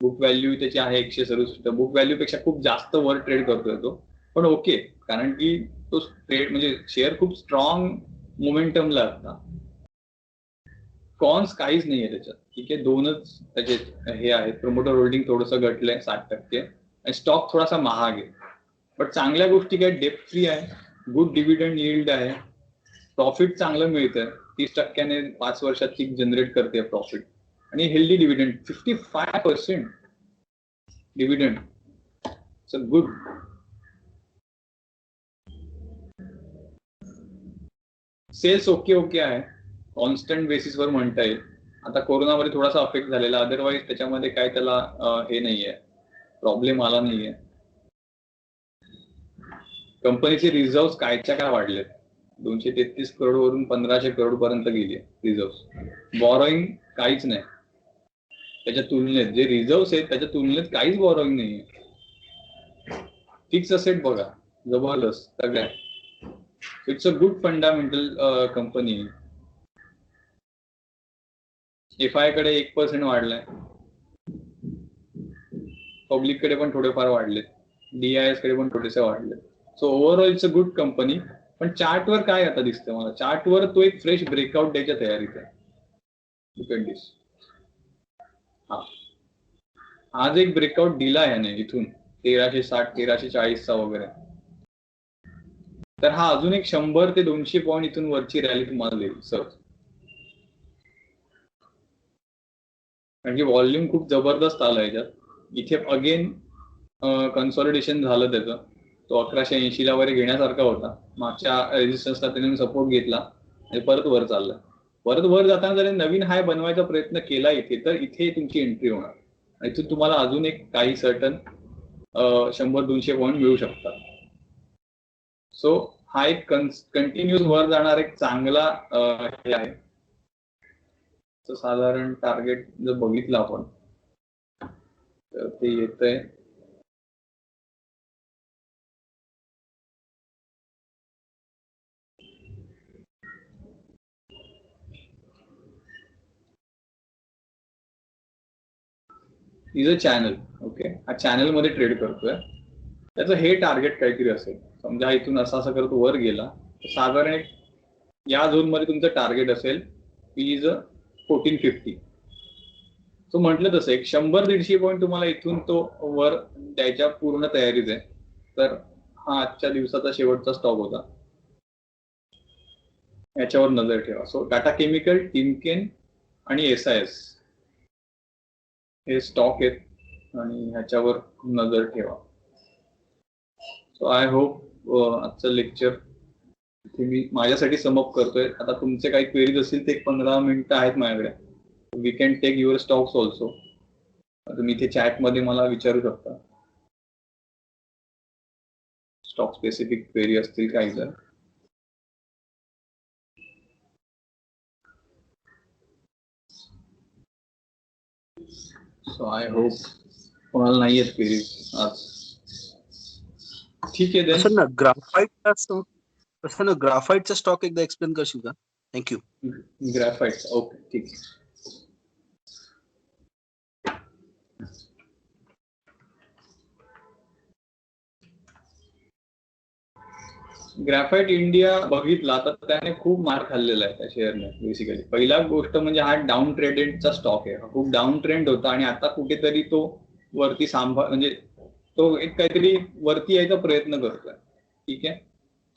Book value त्याची आहे 167. बुक व्हॅल्यू पेक्षा खूप जास्त वर ट्रेड करतोय तो, पण ओके, कारण की तो ट्रेड म्हणजे शेअर खूप स्ट्रॉंग मोमेंटमला असता. कॉन्स काहीच नाहीये त्याच्यात, ठीक आहे. 2च त्याचे हे आहेत. प्रमोटर होल्डिंग थोडंसं घटलंय 60%, आणि स्टॉक थोडासा महाग आहे. बट चांगल्या गोष्टी काय, डेप्ट फ्री आहे, गुड डिव्हिडंड यील्ड आहे, प्रॉफिट चांगलं मिळतंय. 30%ने 5 वर्षात ती जनरेट करते प्रॉफिट, आणि healthy dividend 55% dividend. It's a good. Sales okay आहे, कॉन्स्टंट बेसिसवर म्हणता येईल. आता कोरोनामध्ये थोडासा अफेक्ट झालेला, अदरवाईज त्याच्यामध्ये काय त्याला हे नाहीये, प्रॉब्लेम आला नाहीये. कंपनीचे रिझर्व्ह कायच्या काय वाढलेत, 233 करोड वरून 1500 करोड पर्यंत गेले रिझर्व्ह. बॉरोईंग काहीच नाही त्याच्या तुलनेत. जे रिझर्व्ह आहेत त्याच्या तुलनेत काहीच बॉरोईंग नाहीये. फिक्स असेट बघा, जबरदस्त सगळ्या. It's a good fundamental company. FI कडे 1% वाढलाय, पब्लिक कडे पण थोडेफार वाढलेत, डीआयएस कडे पण थोडेसे वाढलेत. So overall it's a good company. पण चार्टवर काय आता दिसतं मला, चार्टवर तो एक फ्रेश ब्रेकआउट द्यायच्या तयारीत आहे. हा, आज एक ब्रेकआउट दिला याने इथून 1360 1340 वगैरे. तर हा अजून एक 100 ते 200 पॉईंट इथून वरची रॅली तुम्हाला देईल सर. कारण की व्हॉल्यूम खूप जबरदस्त आला याच्यात. इथे अगेन कन्सॉलिडेशन झालं त्याचं. तो 1180 ला वगैरे घेण्यासारखा होता. मागच्या रेजिस्टन्सला त्याने सपोर्ट घेतला आणि परत वर चालला. परत वर जाताना जर नवीन हाय बनवायचा प्रयत्न केला इथे, तर इथे तुमची एंट्री होणार. इथून तुम्हाला अजून एक काही सर्टन 100-200 पॉईंट मिळू शकतात. सो हा एक कंटिन्युअस वर जाणार एक चांगला हे आहे. साधारण टार्गेट जर बघितलं आपण तर ते येतंय इज अ चॅनल. ओके, हा चॅनल मध्ये ट्रेड करतोय. त्याचं हे टार्गेट काहीतरी असेल. समजा इथून असं करत वर गेला, साधारण एक या झोन मध्ये तुमचं टार्गेट असेल इज 1450. तो म्हटलं तसं एक 100-150 पॉईंट तुम्हाला इथून तो वर द्यायच्या पूर्ण तयारीत आहे. तर हा आजच्या दिवसाचा शेवटचा स्टॉक होता, याच्यावर नजर ठेवा. सो टाटा केमिकल, टिमकेन आणि एसआयएस हे स्टॉक आहेत आणि ह्याच्यावर नजर ठेवा. सो आय होप आजचं लेक्चर मी माझ्यासाठी समअप करतोय. आता तुमचे काही क्वेरीज असतील ते 15 मिनिटं आहेत माझ्याकडे. We can take your stocks also. तुम्ही इथे चॅट मध्ये मला विचारू शकता, स्टॉक स्पेसिफिक क्वेरी असतील काही जर. सो आय होप कोणाला नाही आहेत क्वेरीज आज. ठीक आहे असं ना ग्राफाईट प्रसन्न ग्राफाईटचा स्टॉक एकदा एक्सप्लेन करशील का? थँक्यू. ग्रॅफाइट ओके ठीक आहे. ग्रॅफाइट इंडिया बघितला तर त्याने खूप मार खाल्लेला आहे त्या शेअरने. बेसिकली पहिला गोष्ट म्हणजे हा डाऊन ट्रेडेडचा स्टॉक आहे. खूप डाऊन ट्रेंड होता आणि आता कुठेतरी तो वरती म्हणजे तो एक काहीतरी वरती यायचा प्रयत्न करतोय. ठीक आहे.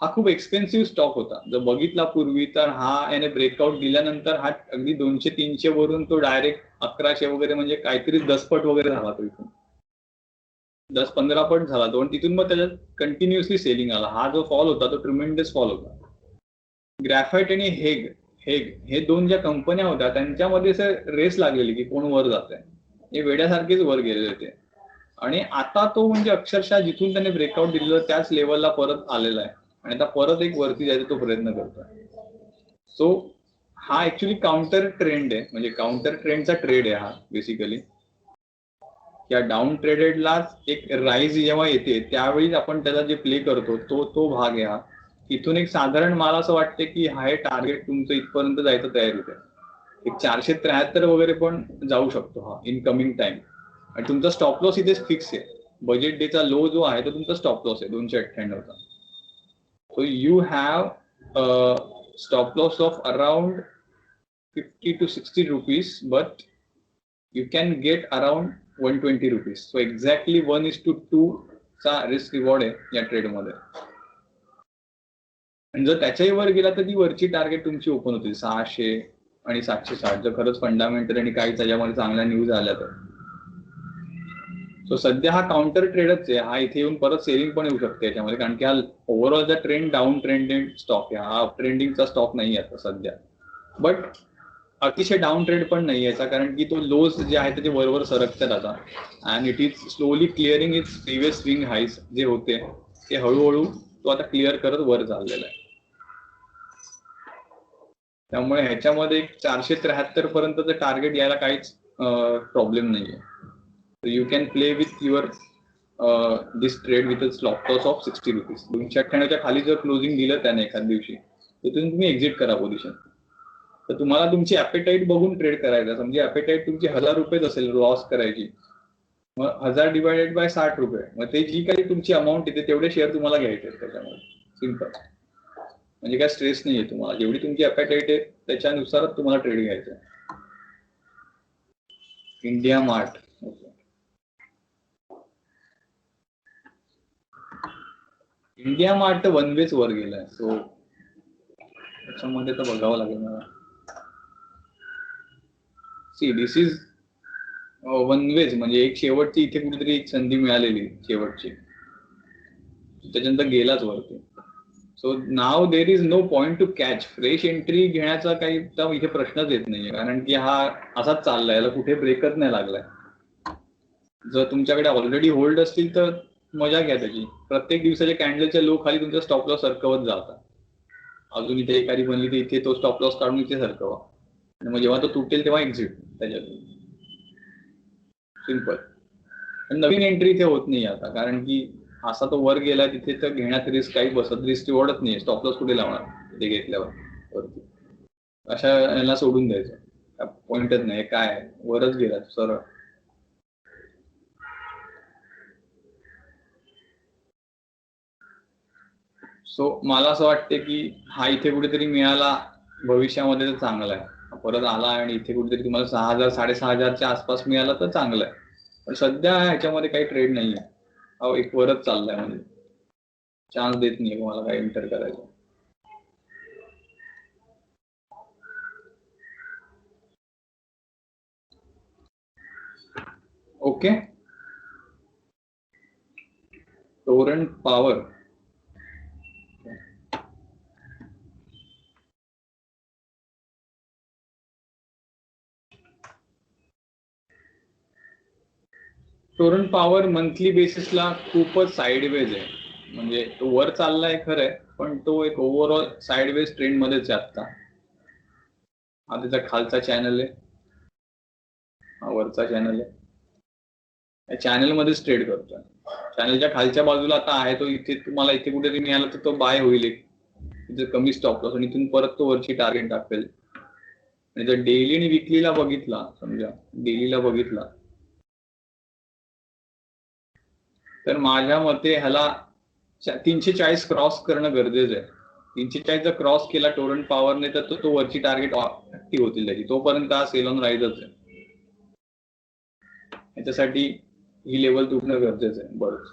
हा खूप एक्सपेन्सिव्ह स्टॉक होता. जर बघितला पूर्वी तर हा याने ब्रेकआउट दिल्यानंतर हा अगदी 200-300 वरून तो डायरेक्ट 1100 वगैरे म्हणजे काहीतरी 10 पट वगैरे झाला तो इथून. 10-15 पट झाला तो. तिथून मग त्याच्यात कंटिन्युअसली सेलिंग आला. हा जो फॉल होता तो ट्रिमेंडस फॉल होता. ग्रॅफाइट आणि हेग हे दोन ज्या कंपन्या होत्या त्यांच्यामध्ये रेस लागलेली की कोण वर जात आहे. हे वेड्यासारखेच वर गेलेले होते आणि आता तो म्हणजे अक्षरशः जिथून त्याने ब्रेकआउट दिलेलं त्याच लेवलला परत आलेला आहे आणि आता परत एक वरती जायचा तो प्रयत्न करतोय. सो हा ऍक्च्युली काउंटर ट्रेंड आहे. म्हणजे काउंटर ट्रेंडचा ट्रेड आहे हा बेसिकली. या डाऊन ट्रेडेडलाच एक राईज जेव्हा येते त्यावेळीच आपण त्याला जे प्ले करतो तो भाग आहे हा. इथून एक साधारण मला असं वाटतं की हा टार्गेट तुमचं इथपर्यंत जायचं तयारी होते. एक 473 वगैरे पण जाऊ शकतो हा इन कमिंग टाइम. आणि तुमचा स्टॉप लॉस इथेच फिक्स आहे. बजेट डेचा लो जो आहे तो तुमचा स्टॉप लॉस आहे 298चा. So you have stop loss of around 50 to 60 rupees but you can get around 120 rupees. So exactly 1:2 चा रिस्क रिवॉर्ड आहे या ट्रेडमध्ये. आणि जर त्याच्याही वर गेला तर ती वरची टार्गेट तुमची ओपन होती 600 आणि 760 जर खरंच फंडामेंटल आणि काही त्याच्यामध्ये चांगल्या न्यूज आल्या तर. सो सध्या हा काउंटर ट्रेडच आहे. हा इथे येऊन परत सेलिंग पण येऊ शकते याच्यामध्ये कारण की हा ओव्हरऑलचा ट्रेंड डाऊन ट्रेंडेड स्टॉक आहे. हा अप ट्रेंडिंगचा स्टॉक नाही आता सध्या. बट अतिशय डाऊन ट्रेड पण नाही याचा कारण की तो लोज जे आहे ते वरवर सरकतात आता. And it is slowly clearing its previous swing highs जे होते ते हळूहळू तो आता क्लिअर करत वर चाललेला आहे. त्यामुळे ह्याच्यामध्ये 473 पर्यंतचं टार्गेट यायला काहीच प्रॉब्लेम नाहीये. You can play with your this trade with stop loss of 60 rupees. 298च्या खाली जर क्लोजिंग दिलं त्याने एखाद दिवशी तिथून तुम्ही एक्झिट करा पोझिशन. तर तुम्हाला तुमची ॲपेटाईट बघून ट्रेड करायचा. समजा ॲपेटाईट तुमची 1000 रुपयेच असेल लॉस करायची. मग 1000 डिवायडेड बाय 60 रुपये. मग ते जी काही तुमची अमाऊंट येते तेवढे शेअर तुम्हाला घ्यायचे त्याच्यामध्ये. सिम्पल. म्हणजे काय स्ट्रेस नाहीये तुम्हाला. जेवढी तुमची ॲपेटाईट आहे त्याच्यानुसारच तुम्हाला ट्रेड घ्यायचा आहे. India mart. India mart one way वर गेलाय. सो त्याच्यामध्ये तर बघावं लागेल मला. See this is one way म्हणजे एक शेवटची इथे कुठेतरी एक संधी मिळालेली शेवटची त्याच्यानंतर गेलाच वरती. So now there is no point to catch. Fresh entry घेण्याचा काही इथे प्रश्नच येत नाहीये कारण की हा असाच चाललाय. याला कुठे ब्रेकच नाही लागलाय. जर तुमच्याकडे ऑलरेडी होल्ड असतील तर मजा घ्या त्याची. प्रत्येक दिवसाच्या कॅन्डलच्या लो खाली तुमचा स्टॉप लॉस सरकवत जाता. अजून इथे एखादी बनली तर इथे तो स्टॉप लॉस काढून इथे सरकवा आणि मग जेव्हा तो तुटेल तेव्हा एक्झिट त्याच्यातून. सिम्पल. नवीन एंट्री इथे होत नाही आता कारण की असा तो वर गेला तिथे तर घेण्यात रिस्क काही बसत. रिस्क रिवॉर्डच नाही. स्टॉप लॉस कुठे लावणार ते घेतल्यावर वरती. अशा याला सोडून द्यायचं. पॉइंटच नाही. काय वरच गेला सरळ. सो मला असं वाटतं की हा इथे कुठेतरी मिळाला भविष्यामध्ये तर चांगला आहे. परत आला आणि इथे कुठेतरी तुम्हाला 6000 6500च्या आसपास मिळाला तर चांगलं आहे. पण सध्या ह्याच्यामध्ये काही ट्रेड नाहीये. हा एक वरच चाललाय म्हणजे चान्स देत नाहीये तुम्हाला काही एंटर करायचं. Okay. Torrent Power. Torrent Power monthly बेसिसला खूपच साईडवेज आहे. म्हणजे तो वर चाललाय खरंय पण तो एक ओव्हरऑल साईडवेज ट्रेंड मध्येच आहे आता. हा त्याचा खालचा चॅनल आहे. हा वरचा चॅनल आहे. या चॅनल मध्येच ट्रेड करतोय. चॅनलच्या खालच्या बाजूला आता आहे तो. इथे तुम्हाला इथे कुठेतरी मिळाला तर तो बाय होईल. तिथे कमी स्टॉप लॉस आणि इथून परत तो वरची टार्गेट दाखवेल. आणि जर डेली आणि विकलीला बघितला, समजा डेलीला बघितला, तर माझ्या मते ह्याला 340 क्रॉस करणं गरजेचं आहे. 340 जर क्रॉस केला टोरंट पॉवरने तर तो वरची टार्गेट ऍक्टिव्ह होतील त्याची. तोपर्यंत हा सेल ऑन राईजच आहे. याच्यासाठी ही लेवल तुटणं गरजेचं आहे. बरं,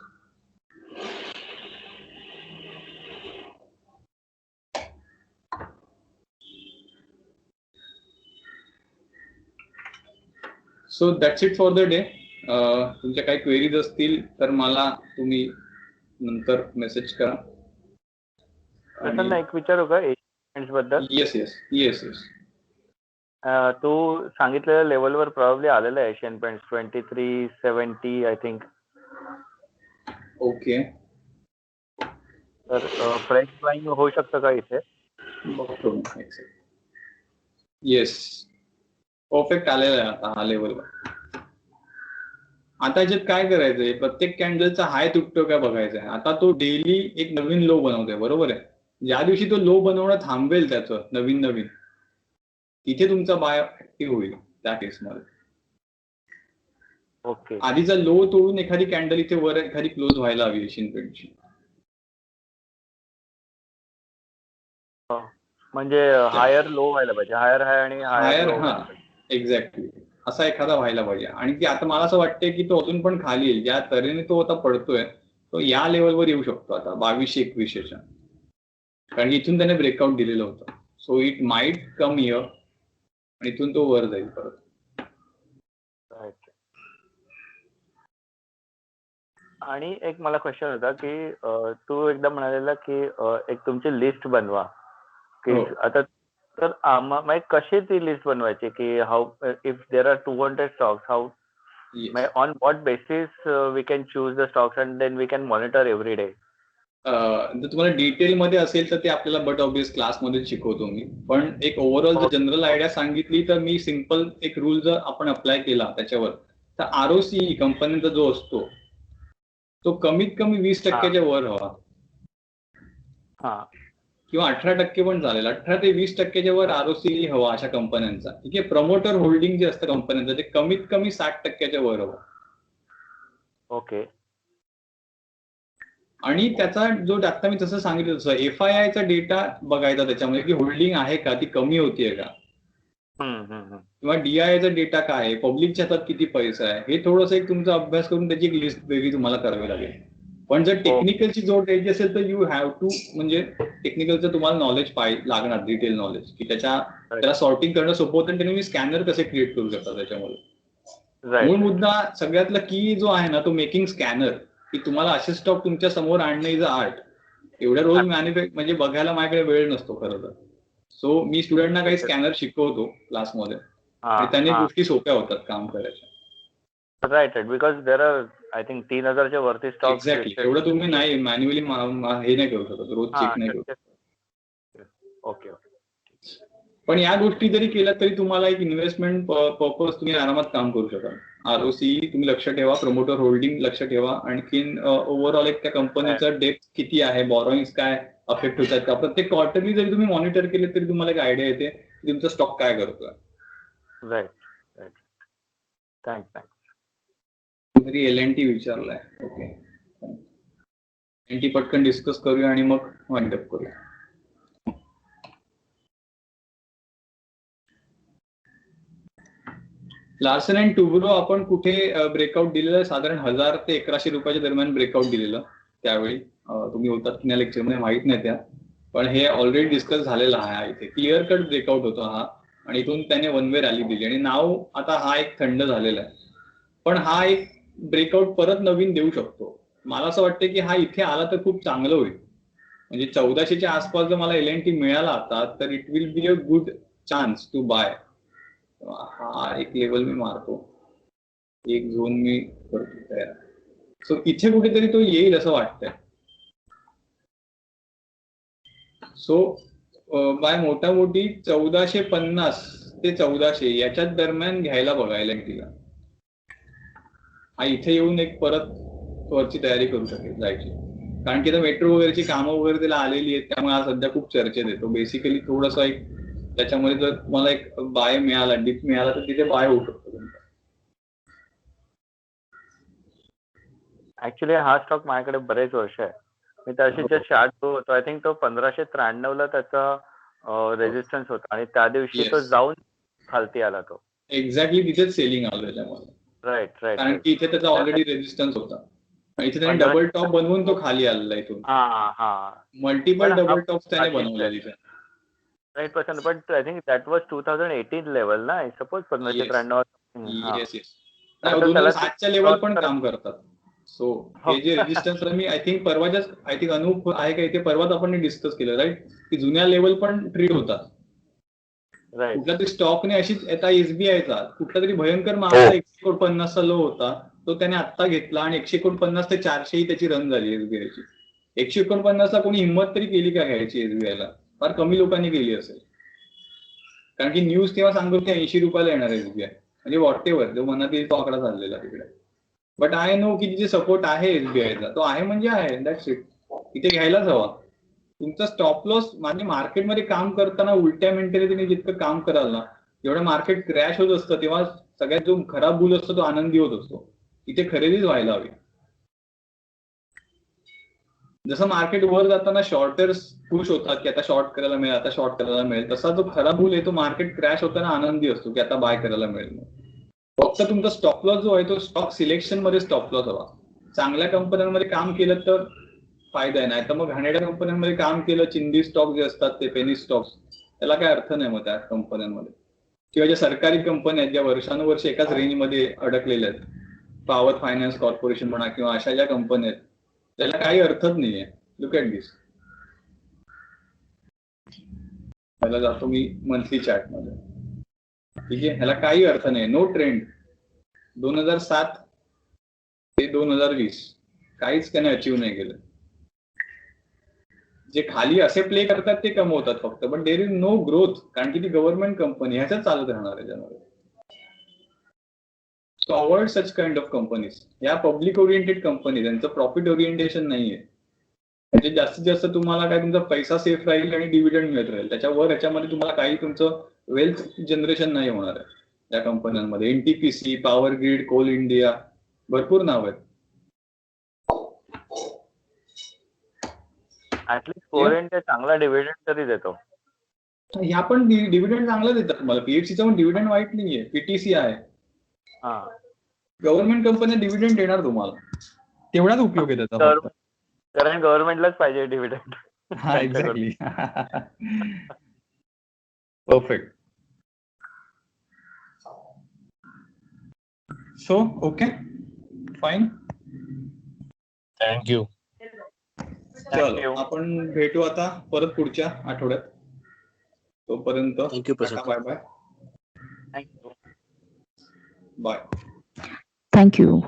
so that's it for the day. तुमच्या काही क्वेरीज असतील तर मला तुम्ही नंतर मेसेज करा. एक विचारू का एशियन बद्दल? Yes yes yes yes. तू सांगितलेल्या लेवलवर प्रॉब्ली आलेला आहे Asian Paints 2370 I think. Okay, तर फ्रेश बाईंग होऊ शकतं का इथे? बघतो. येस, परफेक्ट आलेला आहे आता हा लेवलवर. आता याच्यात काय करायचंय, प्रत्येक कॅन्डलचा हाय तुटतो काय बघायचा आहे. आता तो डेली एक नवीन लो बनवतोय, बरोबर आहे. ज्या दिवशी तो लो बनवणं थांबेल त्याचं नवीन तिथे तुमचा बाय ऍक्टिव्ह होईल त्या केसमध्ये. ओके, आधीचा लो तोडून एखादी कॅन्डल इथे वर एखादी क्लोज व्हायला हवी एशियन पेंटची. म्हणजे हायर लो व्हायला पाहिजे, हायर हाय आणि हायर, लो. हा एक्झॅक्टली असा एखादा व्हायला पाहिजे. आणि की आता मला असं वाटतंय की तो अजून पण खाली येईल. ज्या तऱ्हेने तो आता पडतोय तो या लेवलवर येऊ शकतो आता 2200-2100च्या. कारण की इथून त्याने ब्रेकआउट दिलेलं होतं. So it might come here आणि इथून तो वर जाईल परत. आणि एक मला क्वेश्चन होता की तू एकदा म्हणालेला की एक तुमची लिस्ट बनवा की आता तर कशी ती लिस्ट बनवायची की how if there are 200 stocks how on what basis we can choose the stocks and then we can monitor every day? जर तुम्हाला डिटेल मध्ये असेल तर ते आपल्याला बट ऑब्वियस क्लासमध्ये शिकवतो मी. पण एक ओव्हरऑल जर जनरल आयडिया सांगितली तर मी सिम्पल एक रूल जर आपण अप्लाय केला त्याच्यावर, तर आरओसी कंपनीचा जो असतो तो कमीत कमी 20% वर हवा. किंवा 18% पण चालेल. 18 ते 20% वर आरओसी हवा अशा कंपन्यांचा. ठीक आहे. प्रमोटर होल्डिंग जे असतं कंपन्यांचं ते कमीत कमी 60% वर हवं. ओके. आणि त्याचा जो आता मी तसं सांगितलं तसं FII चा डेटा बघायचा त्याच्यामध्ये की होल्डिंग आहे का, ती कमी होतीये का, किंवा DII चा डेटा काय आहे, पब्लिकच्या हातात किती पैसा आहे, हे थोडंसं एक तुमचा अभ्यास करून त्याची एक लिस्ट वेगळी तुम्हाला करावी लागेल. पण जर टेक्निकलची जोड द्यायची असेल तर यू हॅव टू, म्हणजे टेक्निकलचं तुम्हाला नॉलेज लागणार, डिटेल नॉलेज, की त्याला सॉर्टिंग करणं सोपं होतं. आणि तुम्ही स्कॅनर कसे क्रिएट करू शकता त्याच्यामध्ये. मूळ मुद्दा सगळ्यातला की जो आहे ना तो मेकिंग स्कॅनर, की तुम्हाला असे स्टॉक तुमच्या समोर आणणं इज आर्ट. एवढ्या रोज म्हणजे बघायला माझ्याकडे वेळ नसतो खरं तर. सो मी स्टुडंटना काही स्कॅनर शिकवतो क्लासमध्ये आणि त्याने गोष्टी सोप्या होतात काम करायच्या. Right, because there are I think 3000च्या वरती स्टॉक. एक्झॅक्टली. एवढं तुम्ही नाही मॅन्युअली हे नाही करू शकत, रोज चेक नाही करू शकत. ओके. पण या गोष्टी जरी केल्या तरी तुम्हाला एक इन्व्हेस्टमेंट पर्पज तुम्ही आरामात काम करू शकाल. आरओसी तुम्ही लक्ष ठेवा, प्रमोटर होल्डिंग लक्ष ठेवा, आणखीन ओव्हरऑल एक त्या कंपनीचा डेप्थ किती आहे, बॉरोइंग्स काय अफेक्ट होतात का, प्रत्येक क्वार्टरली जरी तुम्ही मॉनिटर केले तरी तुम्हाला एक आयडिया येते की तुमचा स्टॉक काय करतोय. राईट. थँक्स. तरी LNT विचारलाय. ओके, LNT पटकन डिस्कस करूया आणि मग वाइंड अप करूया. लार्सन अँड टुब्रो आपण कुठे ब्रेकआउट दिलेलं, साधारण 1000 ते 1100 रुपयाच्या दरम्यान ब्रेकआउट दिलेलं. त्यावेळी तुम्ही होतात की नाही लेक्चरमध्ये माहित नाही त्या, पण हे ऑलरेडी डिस्कस झालेलं आहे. इथे क्लिअर कट ब्रेकआउट होता हा आणि इथून त्याने वन वे रॅली दिली आणि नाव आता हा एक थंड झालेला आहे. पण हा एक ब्रेकआउट परत नवीन देऊ शकतो. मला असं वाटतं की हा इथे आला तर खूप चांगलं होईल. म्हणजे 1400च्या आसपास जर मला LNT मिळाला आता तर it will be a good chance to buy. हा एक लेवल मी मारतो, एक झोन मी करतो तयार. सो इथे कुठेतरी तो येईल असं वाटतंय. सो बाय मोठी 1450 ते 1400 याच्यात दरम्यान घ्यायला बघा LNTला. हा इथे येऊन एक परत वरची तयारी करू शकेल जायची. कारण की आता मेट्रो वगैरेची कामं वगैरे त्याला आलेली आहेत, त्यामुळे आज सध्या खूप चर्चेत येतो. बेसिकली थोडंसं एक त्याच्यामध्ये जर तुम्हाला एक बाय मिळाला, डिप मिळाला, तर तिथे बाय होऊ शकतो तुमचा. ऍक्च्युली हा स्टॉक माझ्याकडे बरेच वर्ष आहे. मी त्याशी जे चार्ट होतो, आय थिंक तो 1593 ला त्याचा रेजिस्टन्स होता आणि त्या दिवशी तो Yes. जाऊन खालती आला तो. एक्झॅक्टली तिथेच सेलिंग आलं त्याच्यामध्ये, राईट कारण राईट. की इथे त्याचा ऑलरेडी रेजिस्टन्स होता. आणि इथे त्याने डबल टॉप बनवून तो खाली आलेला इथून. हा मल्टिपल पण डबल हा टॉप्स त्याने बाकीच बनवले आहे. तिथे. Right person, but I think that was 2018 level ना, आय सपोज 1593. Yes yes. आता नाही, त्याला 2007च्या लेवल पण काम करतात. सो हे जे रेजिस्टन्स मी आय थिंक परवाच्याच, आय थिंक अनूप आहे का इथे, परवाच आपण डिस्कस केलं राईट, की जुन्या लेवल पण ट्रीट होतात. राईट कुठल्या तरी स्टॉकने अशीच, आता एसबीआयचा कुठला तरी भयंकर महागडा 150 चा लो होता, तो त्याने आता घेतला आणि 149 ते 400 ही त्याची रन झाली एसबीआयची. 149 ला कोणी हिंमत तरी केली का घ्यायची एसबीआयला? फार कमी लोकांनी केली असेल, कारण की न्यूज तेव्हा सांगतो की 80 रुपयाला येणार एसबीआय. म्हणजे व्हॉट एव्हर जो मनात येईल तो आकडा चाललेला तिकडे. बट आय नो की तिथे सपोर्ट आहे एसबीआयचा, तो आहे म्हणजे आहे, दॅट्स इट. इथे घ्यायलाच हवा. तुमचा स्टॉप लॉस म्हणजे मार्केटमध्ये काम करताना उलट्या मेंटॅलिटीने जितकं काम कराल ना, जेवढं मार्केट क्रॅश होत असतं तेव्हा सगळ्यात जो खराब बुल असतो तो आनंदी होत असतो. इथे खरेदीच व्हायला हवी. जसं मार्केट वर जाताना शॉर्टर्स पुश होतात की आता शॉर्ट करायला मिळेल, आता शॉर्ट करायला मिळेल, तसा जो खराब बुल आहे तो मार्केट क्रॅश होताना आनंदी असतो की आता बाय करायला मिळेल. फक्त तुमचा स्टॉप लॉस जो आहे तो स्टॉक सिलेक्शन मध्ये स्टॉप लॉस हवा. चांगल्या कंपन्यांमध्ये काम केलं तर फायदा आहे, नाही तर मग घाणेरड्या कंपन्यांमध्ये काम केलं, चिंदी स्टॉक जे असतात ते पेनी स्टॉक्स, त्याला काय अर्थ नाही मग त्या कंपन्यांमध्ये. किंवा ज्या सरकारी कंपन्या आहेत ज्या वर्षानुवर्ष एकाच रेंजमध्ये अडकलेल्या आहेत, पॉवर फायनान्स कॉर्पोरेशन म्हणा किंवा अशा ज्या कंपन्या आहेत, त्याला काही अर्थच नाहीये. लुक ॲट दिस. त्याला जातो मी मंथली चार्ट मध्ये, ठीक आहे. ह्याला काही अर्थ नाही, नो ट्रेंड. 2007 ते 2020 काहीच त्याने अचीव्ह नाही केलं. जे खाली असे प्ले करतात ते कमवतात फक्त, पण देर इज नो ग्रोथ, कारण की ती गव्हर्नमेंट कंपनी, ह्याच चालत राहणार आहे त्यामध्ये. So avoid such kind of companies. या पब्लिक ओरिएंटेड कंपनी, त्यांचं प्रॉफिट ओरिएंटेशन नाहीये. म्हणजे जास्तीत जास्त तुम्हाला काय तुमचा पैसा सेफ राहील आणि डिव्हिडंड मिळत राहील, त्याच्यावर ह्याच्यामध्ये तुम्हाला काही तुमचं वेल्थ जनरेशन नाही होणार आहे त्या कंपन्यांमध्ये. NTPC, power grid, Coal India, भरपूर नाव आहेत. ऍटलीस्ट कोरेंट चांगला डिव्हिडंड तरी देतो. ह्या पण डिव्हिडंड चांगला देतात तुम्हाला. पीएफसीचा पण डिव्हिडंड वाईट नाहीये. पीटीसी आहे. गव्हर्नमेंट कंपन्या डिव्हिडंड देणार तुम्हाला, तेवढाच उपयोग आहे त्याचा फक्त. कारण गव्हर्नमेंटलाच पाहिजे डिव्हिडंड. हा, exactly. Perfect. So okay, fine. Thank you. चलो आपण भेटू आता परत पुढच्या आठवड्यात. तोपर्यंत thank you Prasad. Bye bye. Thank you. Bye. Thank you.